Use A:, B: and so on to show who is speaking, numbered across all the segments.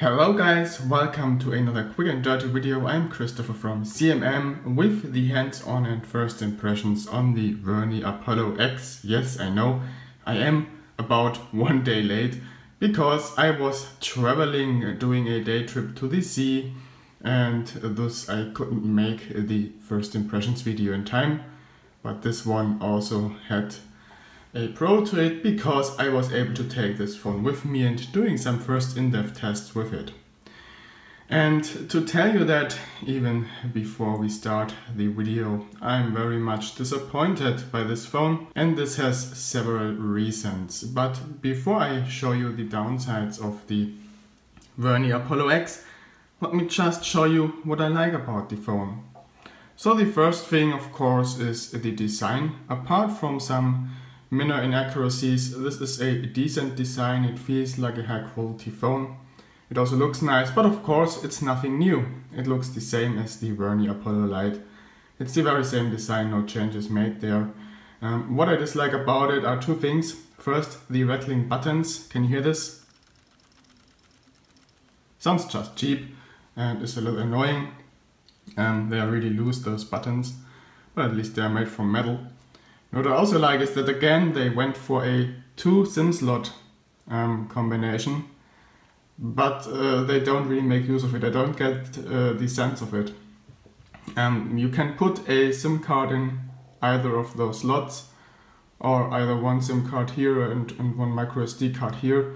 A: Hello guys, welcome to another quick and dirty video. I'm Christopher from CMM with the hands-on and first impressions on the Vernee Apollo X. Yes, I know, I am about 1 day late because I was traveling, doing a day trip to the sea, and thus I couldn't make the first impressions video in time. But this one also had a pro to it because I was able to take this phone with me and doing some first in-depth tests with it. And to tell you that even before we start the video, I'm very much disappointed by this phone, and this has several reasons. But before I show you the downsides of the Vernee Apollo X, let me just show you what I like about the phone. So the first thing, of course, is the design. Apart from some minor inaccuracies, this is a decent design. It feels like a high quality phone. It also looks nice, but of course it's nothing new. It looks the same as the Vernee Apollo Lite. It's the very same design, no changes made there. What I dislike about it are two things. First, the rattling buttons. Can you hear this? Sounds just cheap and is a little annoying. They are really loose, those buttons, but at least they are made from metal. What I also like is that again they went for a 2 SIM slot combination, but they don't really make use of it. I don't get the sense of it. You can put a SIM card in either of those slots, or either one SIM card here and one micro SD card here.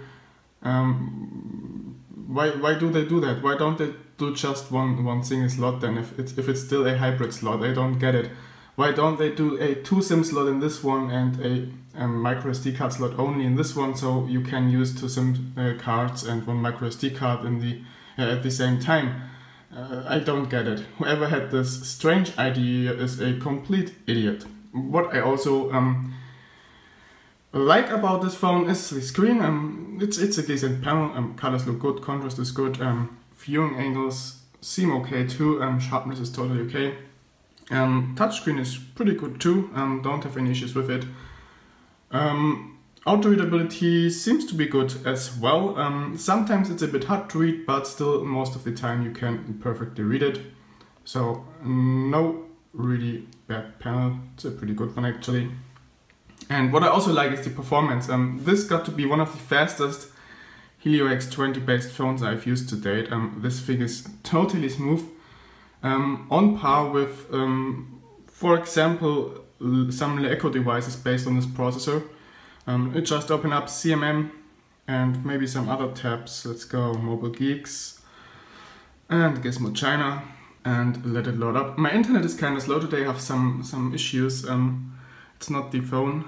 A: Why do they do that? Why don't they do just one single slot then if it's still a hybrid slot? I don't get it. Why don't they do a 2 SIM slot in this one and a micro SD card slot only in this one, so you can use 2 SIM cards and one micro SD card in the at the same time? I don't get it. Whoever had this strange idea is a complete idiot. What I also like about this phone is the screen. It's a decent panel. Colors look good, contrast is good, viewing angles seem okay too, sharpness is totally okay. Touchscreen is pretty good too, don't have any issues with it. Auto readability seems to be good as well. Sometimes it's a bit hard to read, but still most of the time you can perfectly read it. So no really bad panel, it's a pretty good one actually. And what I also like is the performance. This got to be one of the fastest Helio X20 based phones I've used to date. This thing is totally smooth. On par with, for example, some Echo devices based on this processor. It just open up CMM and maybe some other tabs. Let's go Mobile Geeks and Gizmo China and let it load up. My internet is kind of slow today, I have some issues. It's not the phone.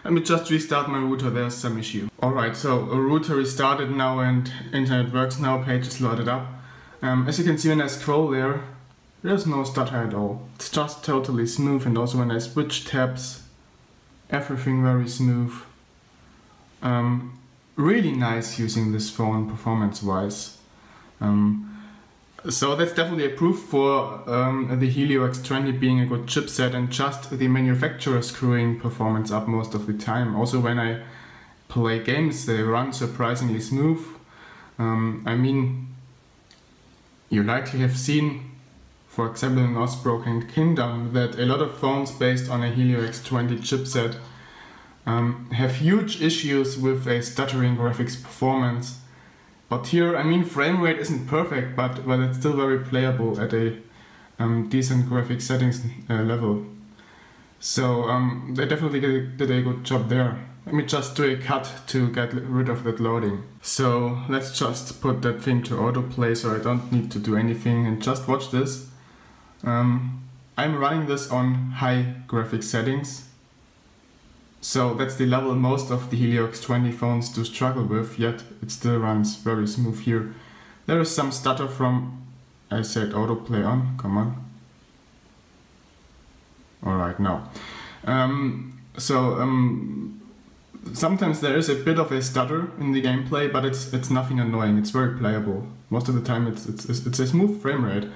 A: Let me just restart my router, there's some issue. Alright, so a router restarted now and internet works now, page is loaded up. As you can see when I scroll there, there's no stutter at all. It's just totally smooth, and also when I switch tabs, everything very smooth. Really nice using this phone performance wise. So that's definitely a proof for the Helio X20 being a good chipset, and just the manufacturer screwing performance up most of the time. Also when I play games, they run surprisingly smooth. I mean, you likely have seen, for example in Broken Kingdom, that a lot of phones based on a Helio X20 chipset have huge issues with a stuttering graphics performance. But here, I mean, frame rate isn't perfect, but it's still very playable at a decent graphic settings level. So they definitely did a good job there. Let me just do a cut to get rid of that loading. So let's just put that thing to autoplay so I don't need to do anything and just watch this. I'm running this on high graphic settings. So that's the level most of the Helio X20 phones do struggle with, yet it still runs very smooth here. There is some stutter from, I said autoplay on, come on. Alright, now. Sometimes there is a bit of a stutter in the gameplay, but it's nothing annoying, it's very playable. Most of the time it's a smooth frame rate.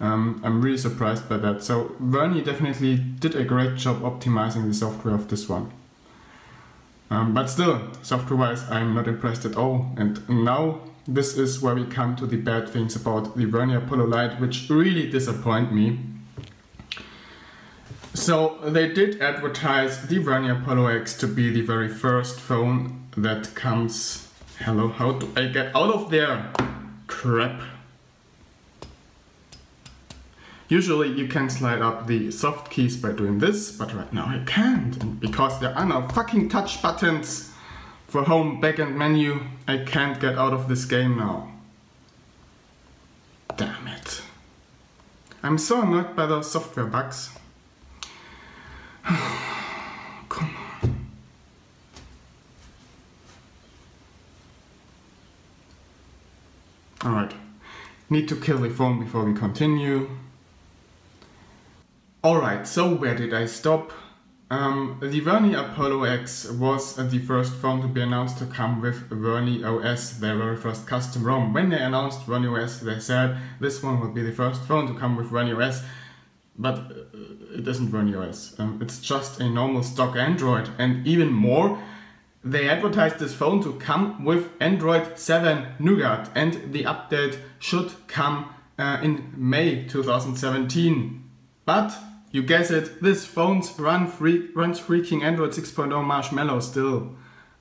A: I'm really surprised by that. So Vernee definitely did a great job optimizing the software of this one. But still, software-wise, I'm not impressed at all. And now this is where we come to the bad things about the Vernee Apollo Lite, which really disappoint me. So they did advertise the Vernee Apollo X to be the very first phone that comes... Hello, how do I get out of there? Crap. Usually you can slide up the soft keys by doing this, but right now I can't. And because there are no fucking touch buttons for home, back and menu, I can't get out of this game now. Damn it. I'm so annoyed by those software bugs. Come on. Alright. Need to kill the phone before we continue. Alright, so where did I stop? The Vernee Apollo X was the first phone to be announced to come with Vernee OS, their very first custom ROM. When they announced Vernee OS, they said this one will be the first phone to come with Vernee OS, but it isn't Vernee OS. It's just a normal stock Android, and even more, they advertised this phone to come with Android 7 Nougat, and the update should come in May 2017. But you guess it, this phone runs freaking Android 6.0 Marshmallow still.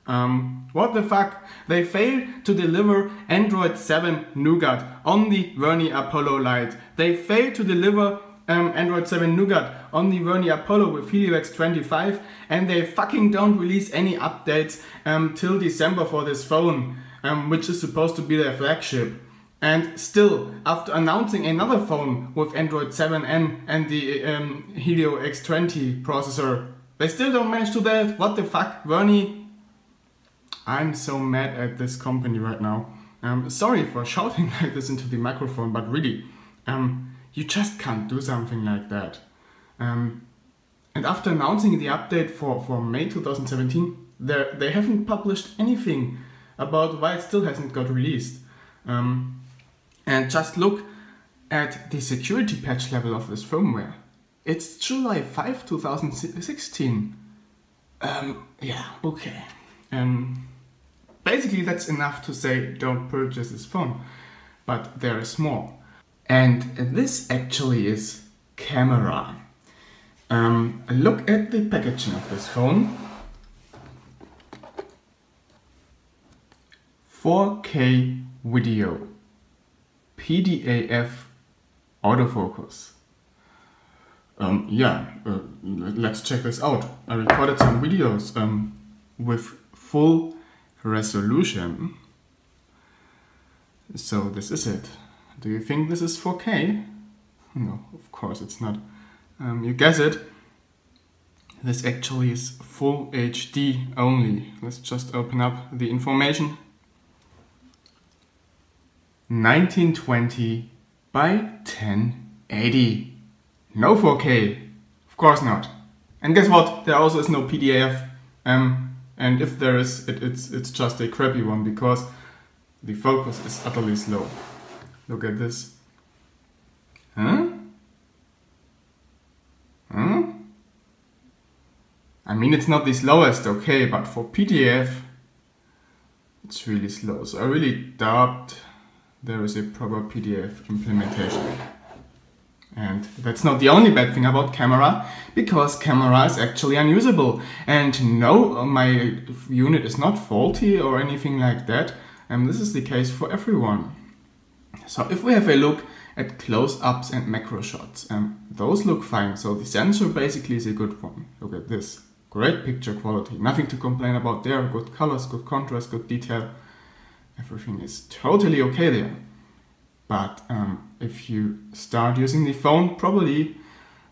A: What the fuck? They failed to deliver Android 7 Nougat on the Vernee Apollo Lite. They failed to deliver Android 7 Nougat on the Vernee Apollo with Helio X25, and they fucking don't release any updates till December for this phone, which is supposed to be their flagship. And still, after announcing another phone with Android 7N and the Helio X20 processor, they still don't manage to do that. What the fuck, Vernee? I'm so mad at this company right now. Sorry for shouting like this into the microphone, but really, you just can't do something like that. And after announcing the update for May 2017, they haven't published anything about why it still hasn't got released. And just look at the security patch level of this firmware. It's July 5, 2016. Yeah, okay. Basically that's enough to say don't purchase this phone. But there is more. And this actually is camera. Look at the packaging of this phone. 4K video. PDAF autofocus. Let's check this out. I recorded some videos with full resolution. So this is it. Do you think this is 4K? No, of course it's not. You guess it. This actually is full HD only. Let's just open up the information. 1920 by 1080. No 4K. Of course not. And guess what? There also is no PDAF. And if there is, it's just a crappy one because the focus is utterly slow. Look at this. Huh? Huh? I mean, it's not the slowest, okay, but for PDF, it's really slow. So I really doubt there is a proper PDF implementation. And that's not the only bad thing about camera, because camera is actually unusable. And no, my unit is not faulty or anything like that. And this is the case for everyone. So if we have a look at close-ups and macro shots, those look fine. So the sensor basically is a good one. Look at this. Great picture quality. Nothing to complain about there. Good colors, good contrast, good detail. Everything is totally okay there. But if you start using the phone, probably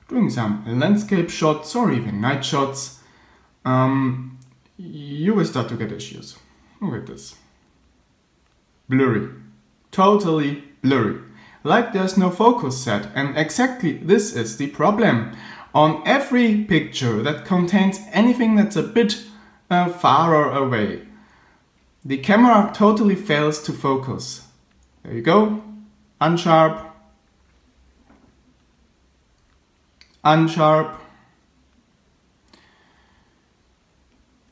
A: doing some landscape shots or even night shots, you will start to get issues. Look at this. Blurry. Totally blurry. Like there's no focus set. And exactly this is the problem. On every picture that contains anything that's a bit farther away, the camera totally fails to focus. There you go. Unsharp. Unsharp.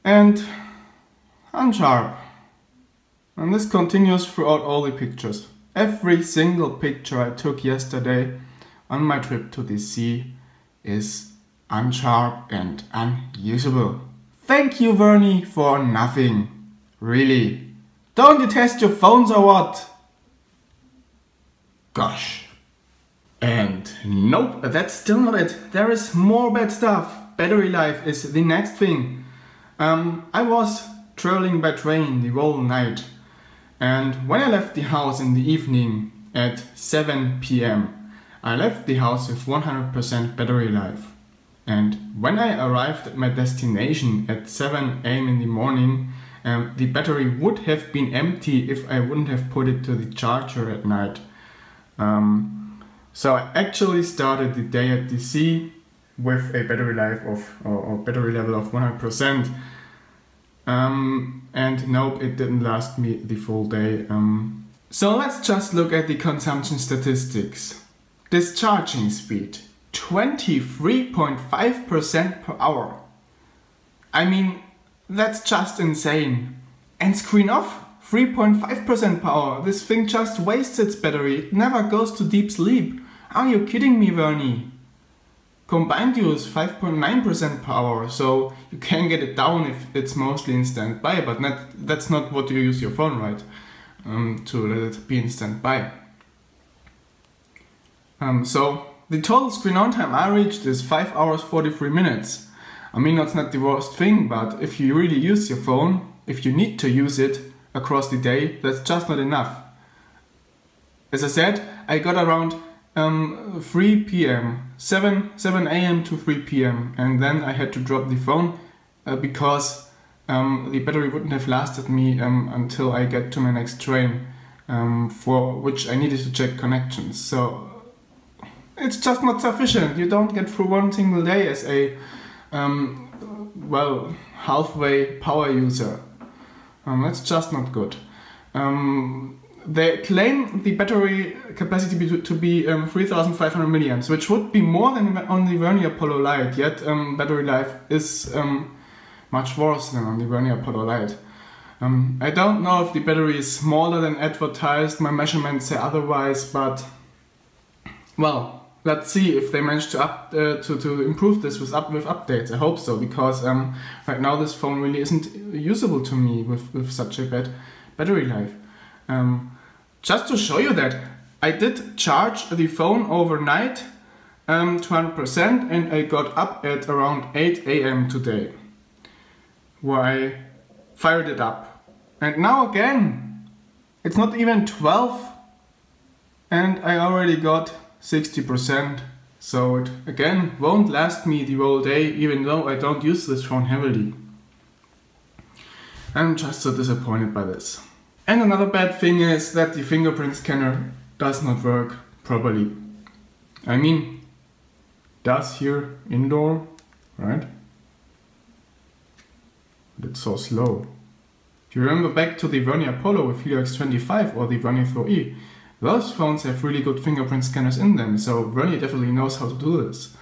A: And unsharp. And this continues throughout all the pictures. Every single picture I took yesterday on my trip to the sea is unsharp and unusable. Thank you, Vernee, for nothing. Really. Don't you test your phones or what? Gosh. And nope, that's still not it. There is more bad stuff. Battery life is the next thing. I was traveling by train the whole night. And when I left the house in the evening at 7 p.m. I left the house with 100% battery life. And when I arrived at my destination at 7 a.m. in the morning, the battery would have been empty if I wouldn't have put it to the charger at night. So I actually started the day at the sea with a battery life of, or battery level of 100%. And nope, it didn't last me the full day. So let's just look at the consumption statistics. Discharging speed, 23.5% per hour. I mean, that's just insane. And screen off, 3.5% per hour. This thing just wastes its battery. It never goes to deep sleep. Are you kidding me, Vernee? Combined use 5.9% per hour, so you can get it down if it's mostly in standby, but that's not what you use your phone, right? To let it be in standby. So the total screen on time I reached is 5 hours 43 minutes. I mean, that's not the worst thing, but if you really use your phone, if you need to use it across the day, that's just not enough. As I said, I got around 3 p.m. 7 a.m. to 3 p.m. and then I had to drop the phone because the battery wouldn't have lasted me until I get to my next train, for which I needed to check connections. So it's just not sufficient. You don't get through one single day as a well, halfway power user. That's just not good. They claim the battery capacity to be 3500 milliamps, which would be more than on the Vernee Apollo Lite, yet battery life is much worse than on the Vernee Apollo Lite. I don't know if the battery is smaller than advertised, my measurements say otherwise, but well, let's see if they manage to improve this with updates. I hope so, because right now this phone really isn't usable to me with such a bad battery life. Just to show you that, I did charge the phone overnight to 100% and I got up at around 8 a.m. today, where I fired it up. And now again, it's not even 12 and I already got 60%. So it again won't last me the whole day, even though I don't use this phone heavily. I'm just so disappointed by this. And another bad thing is that the fingerprint scanner does not work properly. I mean, does here indoor, right? But it's so slow. If you remember back to the Vernee Apollo with Helio X25 or the Vernee 4E, those phones have really good fingerprint scanners in them, so Vernee definitely knows how to do this.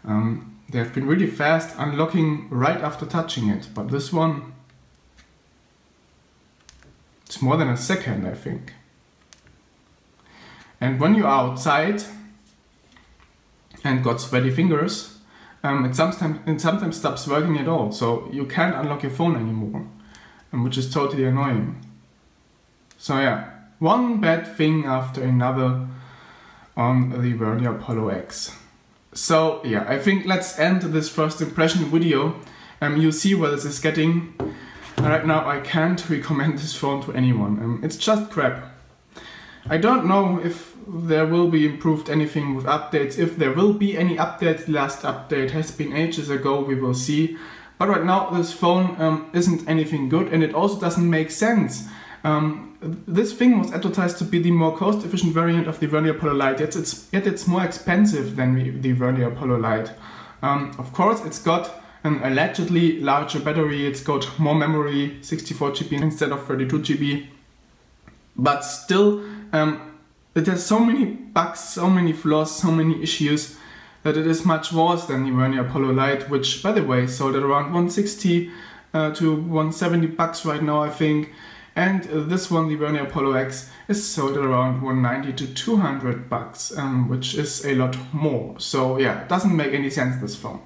A: They have been really fast unlocking right after touching it, but this one, it's more than a second, I think. And when you're outside and got sweaty fingers, it sometimes stops working at all, so you can't unlock your phone anymore, which is totally annoying. So yeah, one bad thing after another on the Vernee Apollo X. So yeah, I think let's end this first impression video. You see where this is getting. Right now I can't recommend this phone to anyone. It's just crap. I don't know if there will be improved anything with updates. If there will be any updates, the last update has been ages ago, we will see. But right now this phone isn't anything good, and it also doesn't make sense. This thing was advertised to be the more cost-efficient variant of the Vernee Apollo Lite, yet it's more expensive than the Vernee Apollo Lite. Of course, it's got an allegedly larger battery, it's got more memory, 64 GB instead of 32 GB. But still, it has so many bugs, so many flaws, so many issues, that it is much worse than the Vernee Apollo Lite, which, by the way, sold at around 160
B: to 170 bucks right now, I think. And this one, the Vernee Apollo X, is sold at around 190 to 200 bucks, which is a lot more. So yeah, it doesn't make any sense, this phone.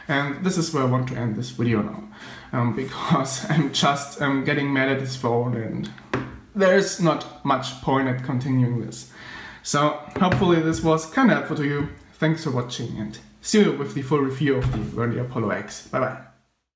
B: And this is where I want to end this video now, because I'm just getting mad at this phone and there's not much point at continuing this. So hopefully this was kind of helpful to you. Thanks for watching and see you with the full review of the Vernee Apollo X. Bye bye.